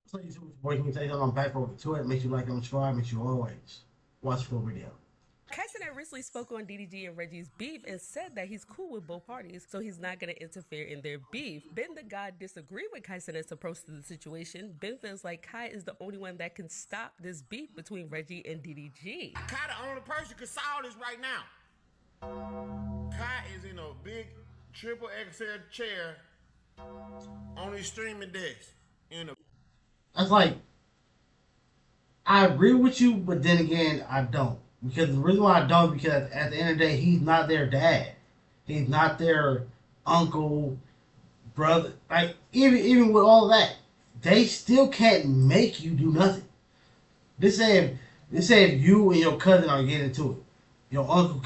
So you working with something on back over to it makes you like them try, makes you always watch full video. Cenat recently spoke on DDG and Reggie's beef and said that he's cool with both parties, so he's not going to interfere in their beef. Ben the God disagreed with Cenat's approach to the situation. Ben feels like Kai is the only one that can stop this beef between Reggie and DDG. Kai the only person can solve this right now. Kai is in a big triple XL chair on his streaming desk. That's like I agree with you, but then again I don't. Because the reason why I don't because at the end of the day he's not their dad. He's not their uncle, brother. Like even with all that, they still can't make you do nothing. They say if you and your cousin are getting into it, your uncle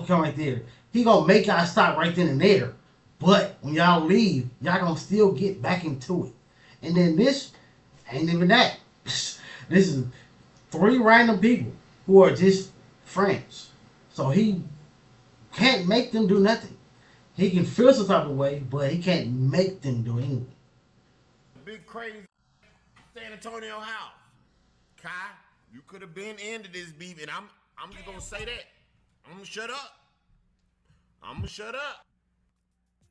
come right there. He gonna make y'all stop right then and there. But when y'all leave, y'all gonna still get back into it. And then this ain't even that. This is three random people who are just friends. So he can't make them do nothing. He can feel some type of way, but he can't make them do anything. Big crazy San Antonio house. Kai, you could have been into this beef, and I'm just gonna say that. I'm gonna shut up. I'm gonna shut up.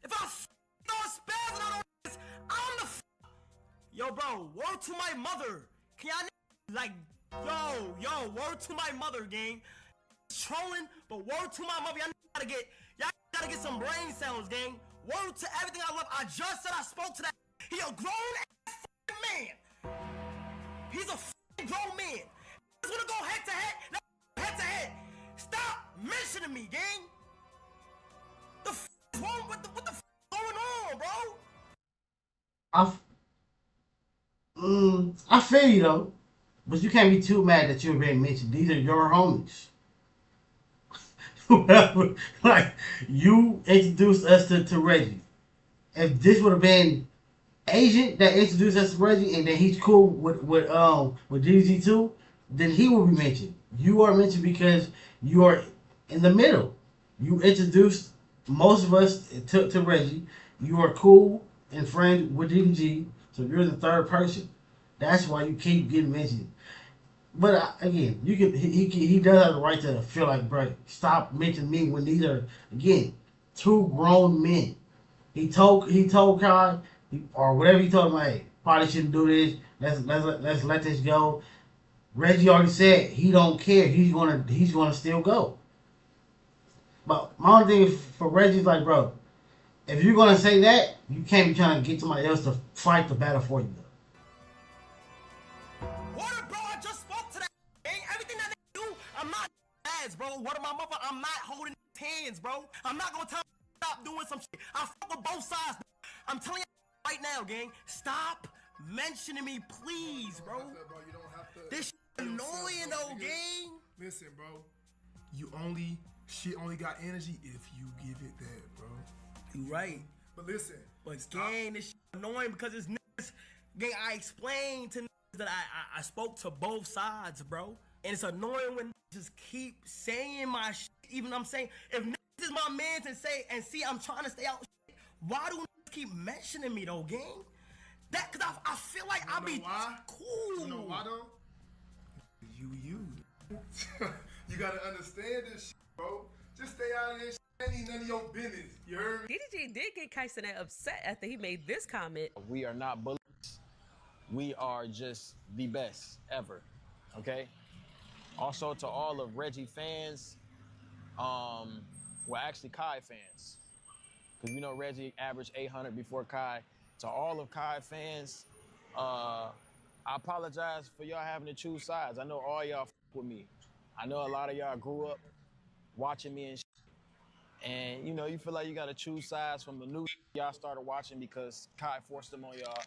If I start spazzing on this, I'm the Yo, bro, word to my mother. Can y'all like, yo, word to my mother, gang. Trolling, but word to my mother. Y'all gotta get some brain cells, gang. Word to everything I love. I just said I spoke to that. He a grown ass man. He's a grown man. He's gonna go head to head. No, head to head. Stop mentioning me, gang. The f is wrong? What the f going on, bro? I feel you though, but you can't be too mad that you're being mentioned. These are your homies. Like you introduced us to Reggie. If this would have been Asian that introduced us to Reggie, and then he's cool with DDG too, then he will be mentioned. You are mentioned because you are in the middle. You introduced most of us to Reggie. You are cool and friends with DDG, so you're the third person. That's why you keep getting mentioned. But again, you can he does have the right to feel like, bro, stop mentioning me when these are again two grown men. He told Kai or whatever he told him, hey, probably shouldn't do this. Let's let this go. Reggie already said he don't care. He's gonna still go. But my only thing for Reggie's like, bro, if you're gonna say that, you can't be trying to get somebody else to fight the battle for you. What, bro? I just spoke to that. Ain't everything that they do, I'm not ads, bro. What my mother? I'm not holding hands, bro. I'm not gonna tell them to stop doing some shit. I fuck with both sides. I'm telling you right now, gang. Stop mentioning me, please, bro. You don't have to. This shit annoying, though, gang. Listen, bro. She only got energy if you give it that, bro. You right. But listen. But gang, this shit annoying because it's niggas. Gang, I explained to niggas that I spoke to both sides, bro. And it's annoying when just keep saying my shit. Even I'm saying, if niggas is my mans and see I'm trying to stay out shit, why do niggas keep mentioning me though, gang? That, cause I feel like I'll be why? cool. You know why though? You. You gotta understand this shit, bro. Just stay out of this shit. Ain't none of your business. You heard me? DDG did get Cenat upset after he made this comment. We are not bullies. We are just the best ever. Okay? Also to all of Reggie fans, well actually Kai fans. Because you know Reggie averaged 800 before Kai. To all of Kai fans, I apologize for y'all having to choose sides. I know all y'all f with me. I know a lot of y'all grew up watching me and and you know, you feel like you gotta choose sides from the new y'all started watching because Kai forced them on y'all,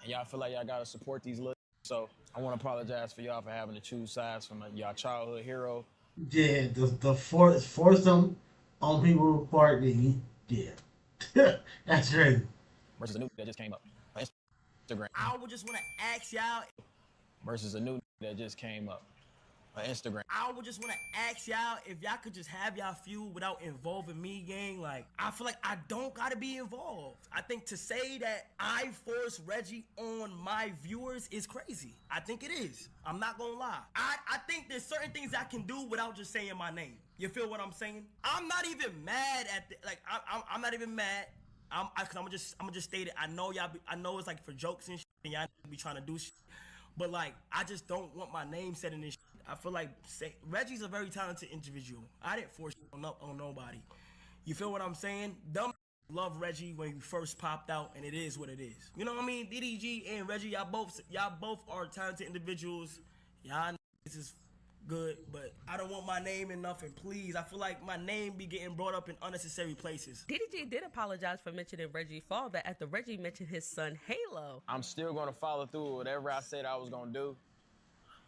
and y'all feel like y'all gotta support these little. So I want to apologize for y'all for having to choose sides from y'all childhood hero. Yeah, the force them on people part. Yeah, that's crazy. Versus a new that just came up on Instagram. I would just want to ask y'all. Versus a new that just came up. on Instagram. I would just want to ask y'all if y'all could just have y'all feud without involving me, gang. Like, I feel like I don't gotta be involved. I think to say that I force Reggie on my viewers is crazy. I think it is. I'm not gonna lie. I think there's certain things I can do without just saying my name. You feel what I'm saying? I'm not even mad at the, like, I'm not even mad. I'm gonna just state it. I know y'all. I know it's like for jokes and shit, and y'all be trying to do shit. But like, I just don't want my name said in this shit. I feel like Reggie's a very talented individual. I didn't force on nobody. You feel what I'm saying? Dumb love Reggie when he first popped out, and it is what it is. You know what I mean? DDG and Reggie, y'all both are talented individuals. Y'all know this is good, but I don't want my name in nothing, please. I feel like my name be getting brought up in unnecessary places. DDG did apologize for mentioning Reggie father after Reggie mentioned his son Halo. I'm still gonna follow through with whatever I said I was gonna do.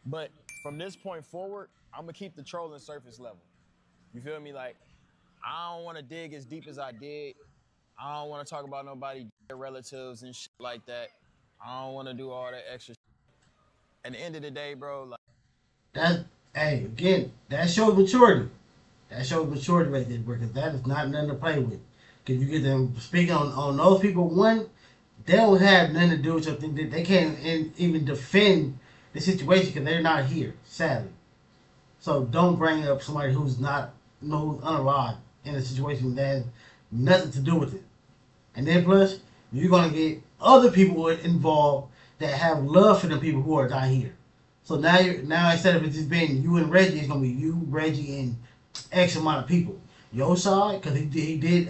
But from this point forward, I'm gonna keep the trolling surface level. You feel me? Like, I don't wanna dig as deep as I did. I don't wanna talk about nobody, relatives and shit like that. I don't wanna do all that extra shit. At the end of the day, bro, like, hey, again, that shows maturity. That shows maturity right there, because that is not nothing to play with. Because you get them speaking on those people, one, they don't have nothing to do with something. They can't even defend the situation because they're not here, sadly. So don't bring up somebody who's not, who's unalive in a situation that has nothing to do with it. And then plus, you're going to get other people involved that have love for the people who are not here. So now instead of it just being you and Reggie, it's gonna be you, Reggie, and X amount of people. Your side, because he did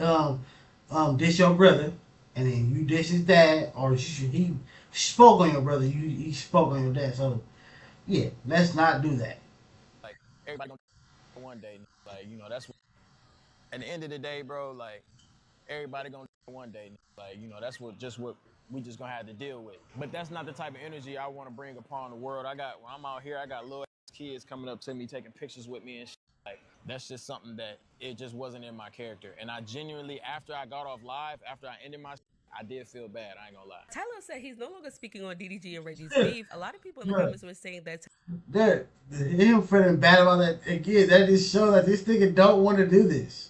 dish your brother, and then you dish his dad, or he spoke on your brother, he spoke on your dad. So yeah, let's not do that. like everybody gonna one day. Like, you know, that's what, at the end of the day, bro, like, everybody gonna one day. Like, you know, that's what we just gonna have to deal with. But that's not the type of energy I want to bring upon the world. When I'm out here, I got little kids coming up to me, taking pictures with me and shit. Like, that's just something that it just wasn't in my character. And I genuinely, after I got off live, after I ended my, I did feel bad. I ain't gonna lie. Tyler said he's no longer speaking on DDG and Reggie's beef. A lot of people in the comments were saying that. Him feeling bad about that again. That just shows that this nigga don't want to do this.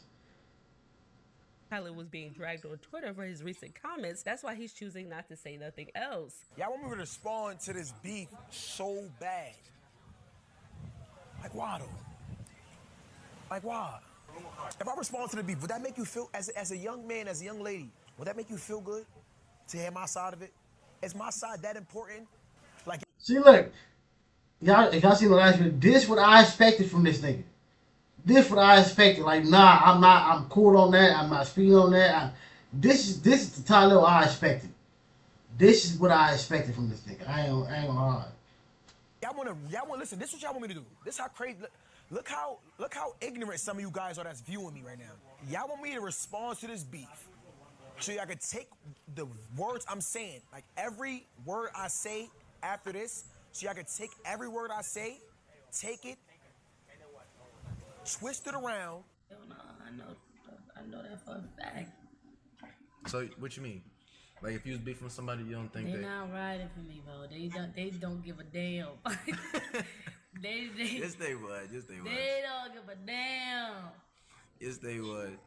Tyler was being dragged on Twitter for his recent comments. That's why he's choosing not to say nothing else. Y'all want me to respond to this beef so bad. Like, why though? Like, why? If I respond to the beef, would that make you feel, as a young man, as a young lady, would that make you feel good to hear my side of it? Is my side that important? Like, see, look, y'all, if y'all seen the last video, this what I expected from this nigga. This what I expected. Like, nah, I'm cool on that. I'm not speaking on that. This is the Tyler I expected. This is what I expected from this nigga. I ain't gonna lie. y'all wanna listen, this is what y'all want me to do. This is how crazy, look how ignorant some of you guys are that's viewing me right now. Y'all want me to respond to this beef so y'all can take the words I'm saying, like every word I say after this, so y'all can take every word I say, take it, twist it around. Hell no, I know that for a fact. So what you mean? Like, if you was beefing with somebody, you don't think They're not riding for me, bro. They don't give a damn. they Yes, they would. Yes, they would. They don't give a damn. Yes, they would.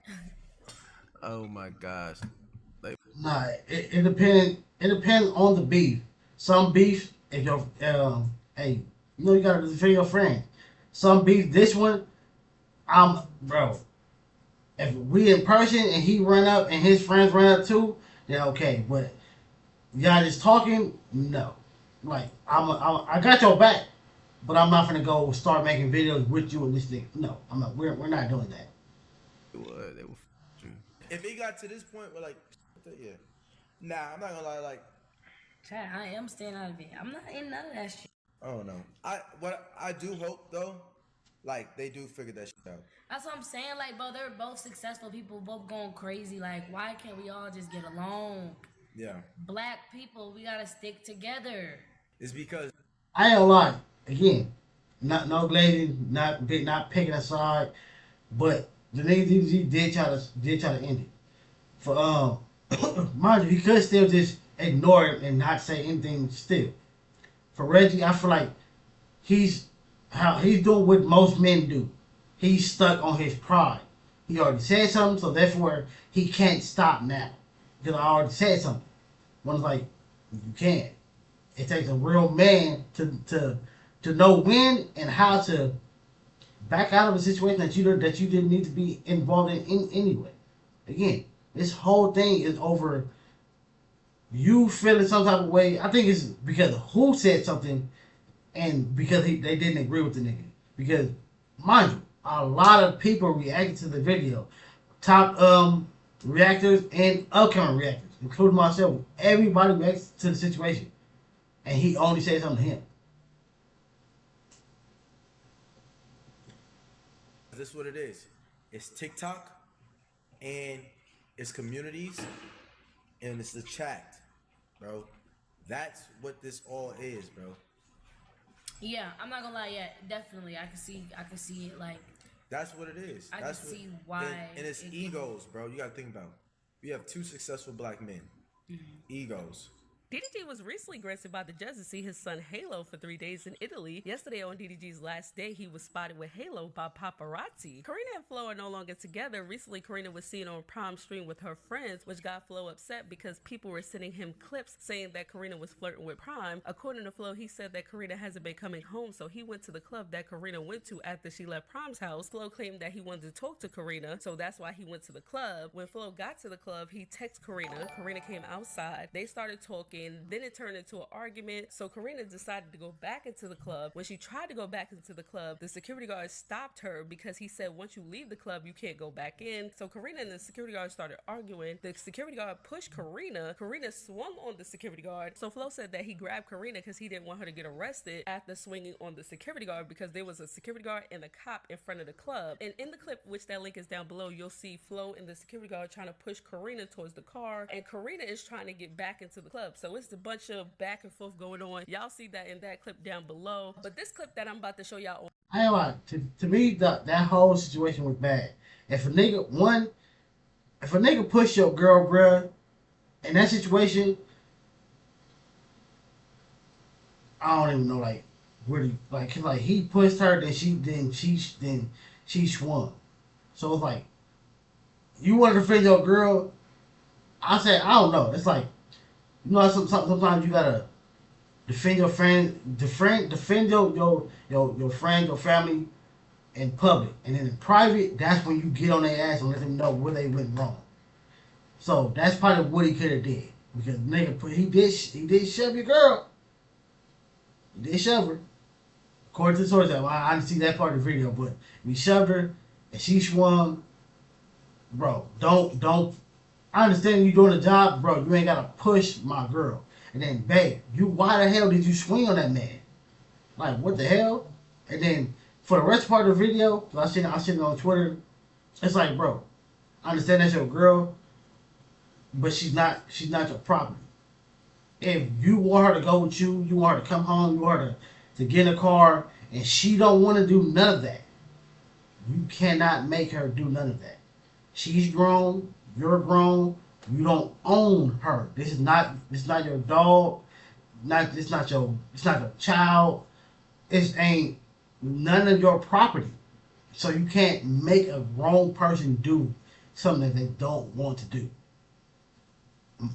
Oh my gosh. Like, Nah, it depends. It depends on the beef. Some beef, if you're, hey, you know you gotta defend your friend. Some beef, this one, bro. If we in person and he run up and his friends run up too, then okay. But y'all just talking, no. Like, I got your back, but I'm not gonna go start making videos with you and this thing. No, I'm not. We're not doing that. they would you. If it got to this point where, like, yeah. Nah, I'm not gonna lie, like, Chad, I am staying out of it. I'm not in none of that shit. I don't know. What I do hope though, like, they do figure that shit out. That's what I'm saying. Like, bro, they're both successful people, both going crazy. Like, why can't we all just get along? Yeah. Black people, we gotta stick together. It's because I ain't gonna lie. Again, no glazing, not picking a side, but the nigga DDG did try to end it. For mind you, he could still just ignore it and not say anything still. For Reggie, I feel like he's how he's doing what most men do. He's stuck on his pride. He already said something, so therefore he can't stop now. Because I already said something. One's like, you can't. It takes a real man to know when and how to back out of a situation that you didn't need to be involved in anyway. Again, this whole thing is over you feeling some type of way. I think it's because who said something and because they didn't agree with the nigga. Because, mind you, a lot of people reacted to the video. Top reactors and upcoming reactors, including myself. Everybody reacts to the situation. And he only said something to him. This is what it is. It's TikTok and it's communities and it's the chat, bro. That's what this all is, bro. Yeah, I'm not gonna lie. Yeah, definitely. I can see it. Like, that's what it is. I That's can what, see why. And it's egos, bro. You gotta think about. We have two successful black men. Egos. DDG was recently granted by the judge to see his son Halo for 3 days in Italy. Yesterday on DDG's last day, he was spotted with Halo by paparazzi. Carena and Flo are no longer together. Recently, Carena was seen on Prime Stream with her friends, which got Flo upset because people were sending him clips saying that Carena was flirting with Prime. According to Flo, he said that Carena hasn't been coming home, so he went to the club that Carena went to after she left Prime's house. Flo claimed that he wanted to talk to Carena, so that's why he went to the club. When Flo got to the club, he texted Carena. Carena came outside. They started talking. Then it turned into an argument. So Carena decided to go back into the club. When she tried to go back into the club, the security guard stopped her because he said once you leave the club, you can't go back in. So Carena and the security guard started arguing. The security guard pushed Carena. Carena swung on the security guard. So Flo said that he grabbed Carena because he didn't want her to get arrested after swinging on the security guard because there was a security guard and a cop in front of the club. And in the clip, which that link is down below, you'll see Flo and the security guard trying to push Carena towards the car, and Carena is trying to get back into the club. So it's the bunch of back and forth going on. Y'all see that in that clip down below. But this clip that I'm about to show y'all on. I ain't like to me that whole situation was bad. If a nigga push your girl, bruh, in that situation, I don't even know like really like he pushed her, then she swung. So it's like you want to defend your girl. I say I don't know. It's like, you know, sometimes you gotta defend your friend, defend your friend, your family in public, and then in private, that's when you get on their ass and let them know where they went wrong. So that's probably what he could have did, because nigga, he did shove your girl. He did shove her. According to the source, I didn't see that part of the video, but he shoved her and she swung. Bro, don't. I understand you doing a job, bro. You ain't gotta push my girl. And then, babe, why the hell did you swing on that man? Like, what the hell? And then, for the rest part of the video, I seen it on Twitter. It's like, bro, I understand that's your girl, but she's not your property. If you want her to go with you, you want her to come home, you want her to get in a car, and she don't want to do none of that, you cannot make her do none of that. She's grown. You're grown. You don't own her. This is not your dog. It's not your child. It ain't none of your property. So you can't make a grown person do something that they don't want to do.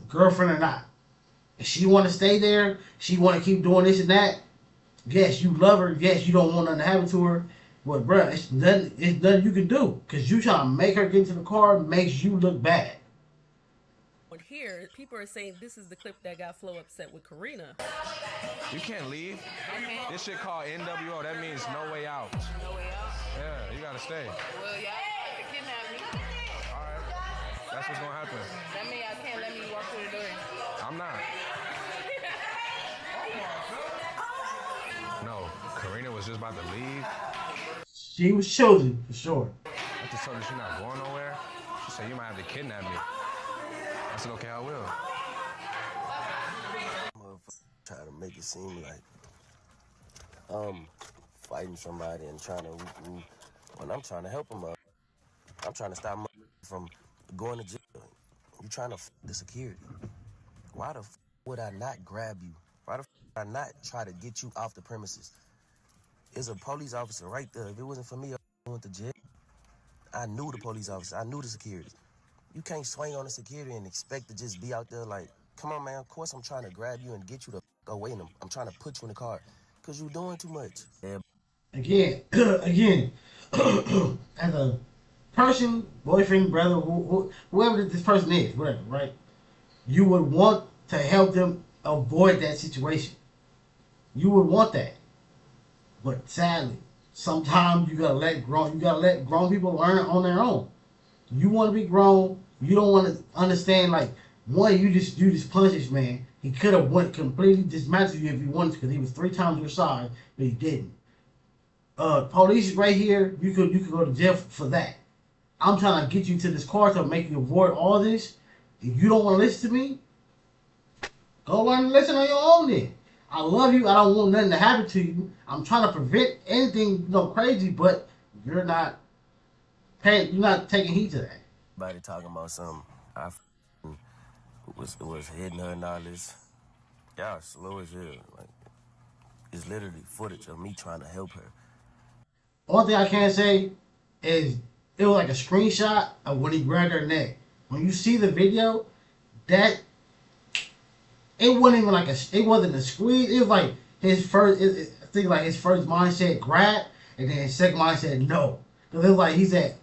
Girlfriend or not. If she want to stay there, she want to keep doing this and that. Yes, you love her. Yes, you don't want nothing to happen to her. But bruh, it's nothing you can do, because you trying to make her get into the car makes you look bad. Here, people are saying this is the clip that got Flo upset with Carena. You can't leave. This shit called NWO. That means no way out. No way out? Yeah, you gotta stay. Well, y'all kidnap me. All right. That's what's gonna happen. That means y'all can't let me walk through the door. I'm not. No, Carena was just about to leave. She was chosen, for sure. I just told her she's not going nowhere. She said you might have to kidnap me. I said, okay, I will. Try to make it seem like I'm fighting somebody and trying to when I'm trying to help them up. I'm trying to stop them from going to jail. You trying to the security. Why the would I not grab you? Why the would I not try to get you off the premises? It's a police officer right there. If it wasn't for me, I went to jail. I knew the police officer. I knew the security. You can't swing on the security and expect to just be out there like, come on, man. Of course I'm trying to grab you and get you the away. And I'm trying to put you in the car because you're doing too much. Yeah. Again, again, as a person, boyfriend, brother, whoever this person is, whatever, right? You would want to help them avoid that situation. You would want that. But sadly, sometimes you gotta let grown people learn on their own. You want to be grown. You don't want to understand like one. You just punish this man. He could have went completely dismantled you if he wanted to, because he was 3 times your size, but he didn't. Police right here. You could go to jail for that. I'm trying to get you to this car to make you avoid all this. If you don't want to listen to me, go learn to listen on your own then. I love you. I don't want nothing to happen to you. I'm trying to prevent anything, crazy, but you're not paying. You're not taking heed to that. Everybody talking about something. I was hitting her and all this. Y'all slow as hell. Like, it's literally footage of me trying to help her. One thing I can say is it was like a screenshot of when he grabbed her neck. When you see the video, that it wasn't even like it wasn't a squeeze. It was like his first. I think like his first mindset grab, and then his second mindset no. Because it was like he said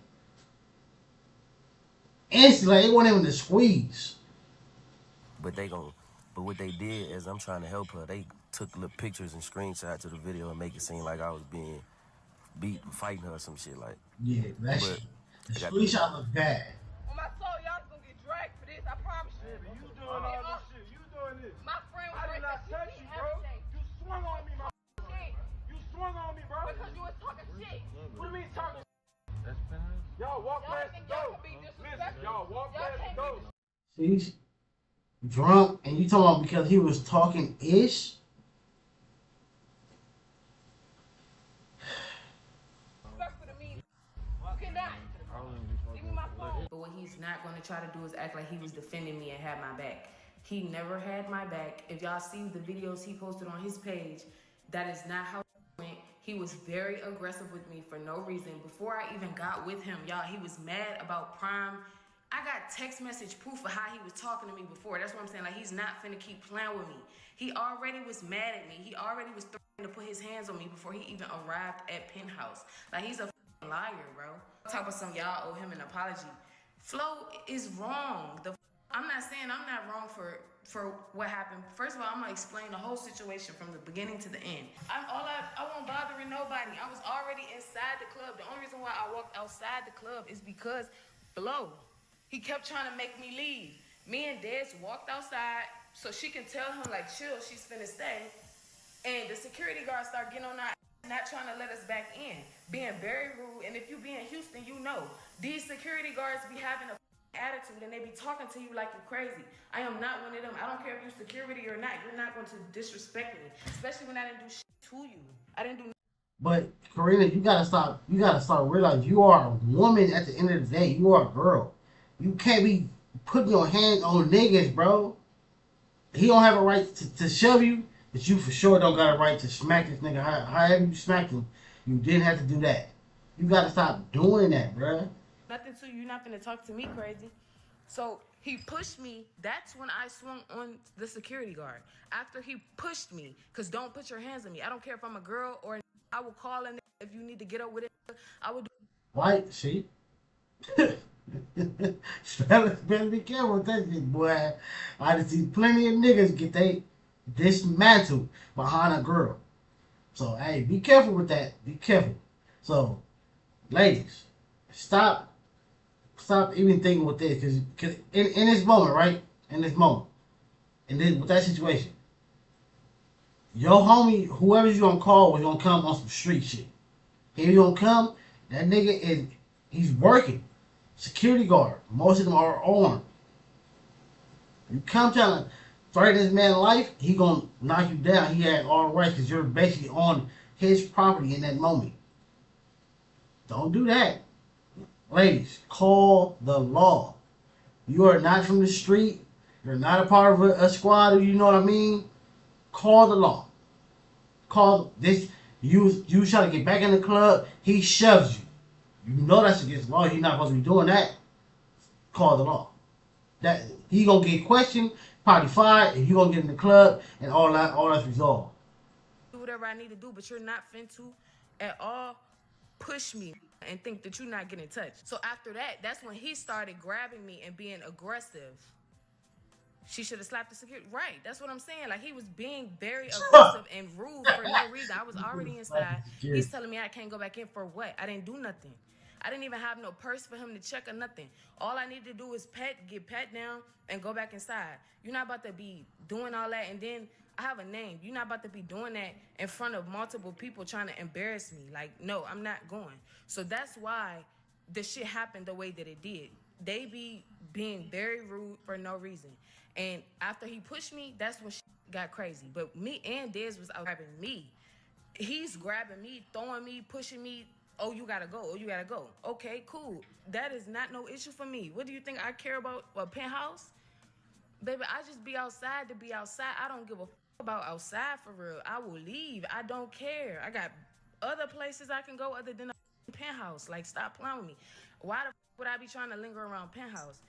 instantly, like it wasn't even a squeeze. But what they did is I'm trying to help her. They took little pictures and screenshots of the video and make it seem like I was being beat, fighting her or some shit like. Yeah, the screenshot was bad. On my soul, y'all gonna get dragged for this. I promise you. Yeah, but you doing all this shit. You doing this. My friend was I did not touch you, bro. You swung on me, my shit. You swung on me, bro. Because you was talking shit. What do you mean talking shit? Y'all walk past the door. Listen, y'all walk past the door. See, he's drunk, and you talking about because he was talking ish. But what he's not going to try to do is act like he was defending me and had my back. He never had my back. If y'all see the videos he posted on his page, that is not how it went. He was very aggressive with me for no reason. Before I even got with him, y'all, he was mad about Prime. I got text message proof of how he was talking to me before. That's what I'm saying. Like, he's not finna keep playing with me. He already was mad at me. He already was threatening to put his hands on me before he even arrived at Penthouse. Like, he's a liar, bro. Talk about some y'all owe him an apology. Flo is wrong. I'm not saying I'm not wrong for what happened. First of all, I'm gonna explain the whole situation from the beginning to the end. I won't bothering nobody. I was already inside the club. The only reason why I walked outside the club is because Flo. He kept trying to make me leave. Me and Des walked outside so she can tell him, like, chill, she's finna stay. And the security guard started getting on our ass, not trying to let us back in, being very rude. And if you be in Houston, you know, these security guards be having a attitude and they be talking to you like you're crazy. I am not one of them. I don't care if you're security or not. You're not going to disrespect me, especially when I didn't do shit to you. I didn't do nothing. But Carena, you gotta stop. You gotta start realizing you are a woman. At the end of the day, you are a girl. You can't be putting your hands on niggas, bro. He don't have a right to shove you, but you for sure don't got a right to smack this nigga. However you smacked him, you didn't have to do that. You gotta stop doing that, bro. Nothing to you. You're not gonna talk to me crazy. So he pushed me. That's when I swung on the security guard. After he pushed me, because don't put your hands on me. I don't care if I'm a girl or a I will call him if you need to get up with it. I will do. Right? See? Better be careful with that shit, boy. I done seen plenty of niggas get they dismantled behind a girl. So, hey, be careful with that. Be careful. So, ladies, stop even thinking with this, because in this moment, right? In this moment, with that situation, your homie, whoever you gonna call, was gonna come on some street shit. He gonna come. That nigga he's working. Security guard. Most of them are armed. You come trying to threaten this man's life, he gonna knock you down. He had all right because you're basically on his property in that moment. Don't do that. Ladies, call the law. You are not from the street. You're not a part of a squad, you know what I mean? Call the law. Call this. You try to get back in the club, he shoves you. You know that's against the law. You're not supposed to be doing that. Call the law. That he gonna get questioned, probably fired, and you gonna get in the club, and all that's resolved. Do whatever I need to do, but you're not fin to at all push me and think that you're not getting touched. So after that, that's when he started grabbing me and being aggressive. She should have slapped the security. Right. That's what I'm saying. Like, he was being very aggressive and rude for no reason. I was already inside. He's telling me I can't go back in for what? I didn't do nothing. I didn't even have no purse for him to check or nothing. All I need to do is get pat down and go back inside. You're not about to be doing all that. And then I have a name. You're not about to be doing that in front of multiple people trying to embarrass me. Like, no, I'm not going. So that's why the shit happened the way that it did. They be being very rude for no reason. And after he pushed me, that's when shit got crazy. But me and Dez was out grabbing me. He's grabbing me, throwing me, pushing me. Oh, you gotta go. Oh, you gotta go. Okay, cool. That is not no issue for me. What do you think I care about a penthouse? Baby, I just be outside to be outside. I don't give a about outside for real. I will leave. I don't care. I got other places I can go other than a penthouse. Like, stop playing with me. Why the would I be trying to linger around penthouse?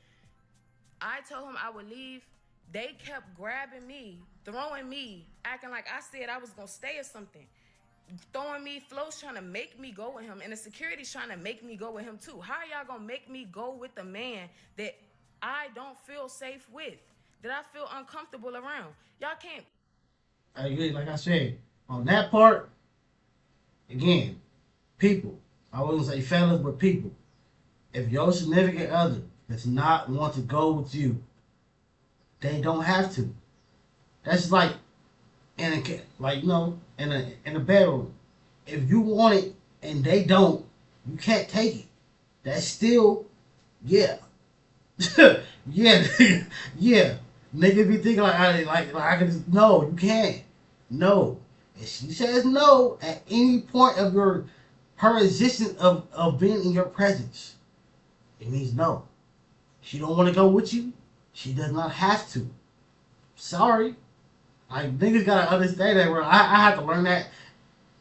I told him I would leave. They kept grabbing me, throwing me, acting like I said I was gonna stay or something. Throwing me, Flo's trying to make me go with him, and the security's trying to make me go with him too. How y'all gonna make me go with the man that I don't feel safe with, that I feel uncomfortable around? Y'all can't. I agree. Like I said, on that part, again, people. I wouldn't say fellas, but people. If your significant other does not want to go with you, they don't have to. That's like in a bedroom. If you want it and they don't, you can't take it. That's still, yeah, yeah, yeah. Niggas be thinking like I can just no, you can't. No. If she says no at any point of her existence of being in your presence, it means no. She don't want to go with you. She does not have to. Sorry. Like, niggas gotta understand that, bro. I had to learn that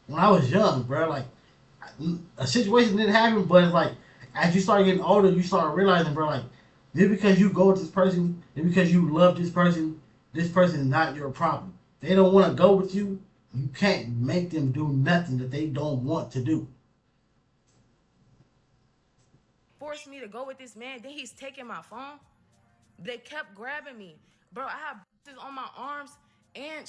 when I was young, bro. Like, a situation didn't happen, but it's like, as you start getting older, you start realizing, bro, like, just because you go with this person, just because you love this person is not your problem. They don't want to go with you. You can't make them do nothing that they don't want to do. Forced me to go with this man. Then he's taking my phone. They kept grabbing me. Bro, I have bruises on my arms and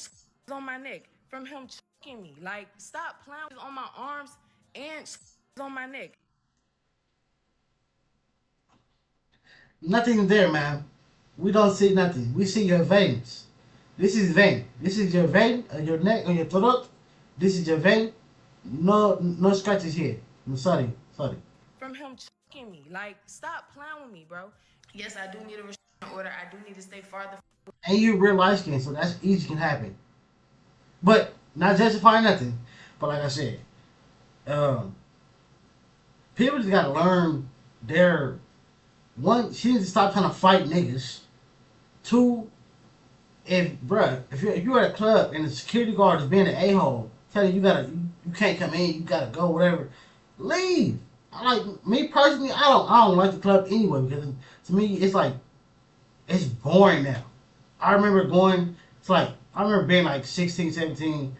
on my neck from him choking me. Like, stop playing on my arms and on my neck. Nothing there, man. We don't see nothing. We see your veins. This is vein. This is your vein on your neck, on your throat. This is your vein. No scratches here. I'm sorry. From him choking me. Like, stop playing with me, bro. Yes, I do need a restraining order. I do need to stay farther. And you real light skin, so that's easy can happen. But not justifying nothing. But like I said, people just gotta learn their one. She needs to stop trying to fight niggas. Two, if you're at a club and the security guard is being an a-hole, telling you you can't come in, you gotta go, whatever, leave. Me personally, I don't like the club anyway, because to me it's like it's boring now. I remember being like 16, 17,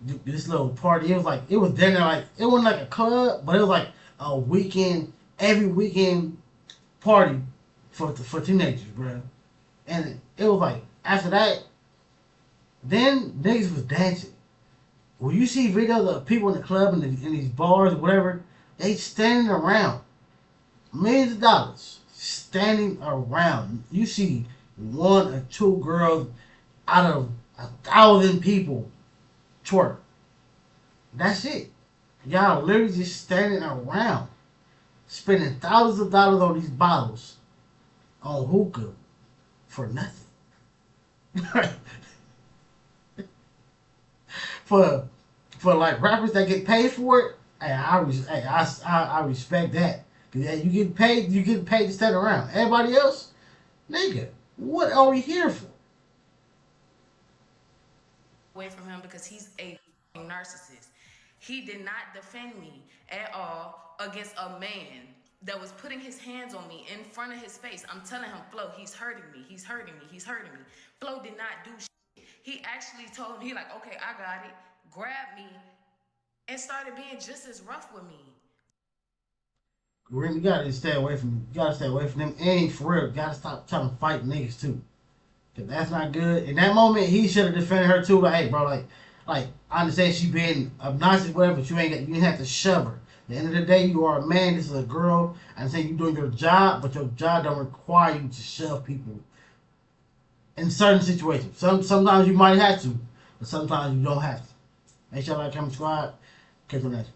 this little party. It was then like it wasn't like a club, but it was like a weekend, every weekend party for teenagers, bro. And it was like after that, then niggas was dancing. When you see videos of people in the club and in these bars or whatever, they standing around, millions of dollars standing around. You see one or two girls out of 1,000 people twerk. That's it. Y'all literally just standing around, spending thousands of dollars on these bottles on hookah for nothing. for like rappers that get paid for it, I respect that. Cause you get paid to stand around. Everybody else, nigga, what are we here for? Away from him because he's a narcissist. He did not defend me at all against a man that was putting his hands on me in front of his face. I'm telling him, Flo, he's hurting me. He's hurting me. He's hurting me. Flo did not do shit. He actually told me, he like, okay, I got it. Grabbed me and started being just as rough with me. You gotta stay away from. You gotta stay away from them. And for real, you gotta stop trying to fight niggas too. Cause that's not good. In that moment, he should have defended her too. Like, hey, bro, like I understand she being obnoxious, whatever, but you didn't have to shove her. At the end of the day, you are a man. This is a girl. I'm saying you doing your job, but your job don't require you to shove people in certain situations. Sometimes you might have to, but sometimes you don't have to. Make sure you like, comment, subscribe. Catch you next.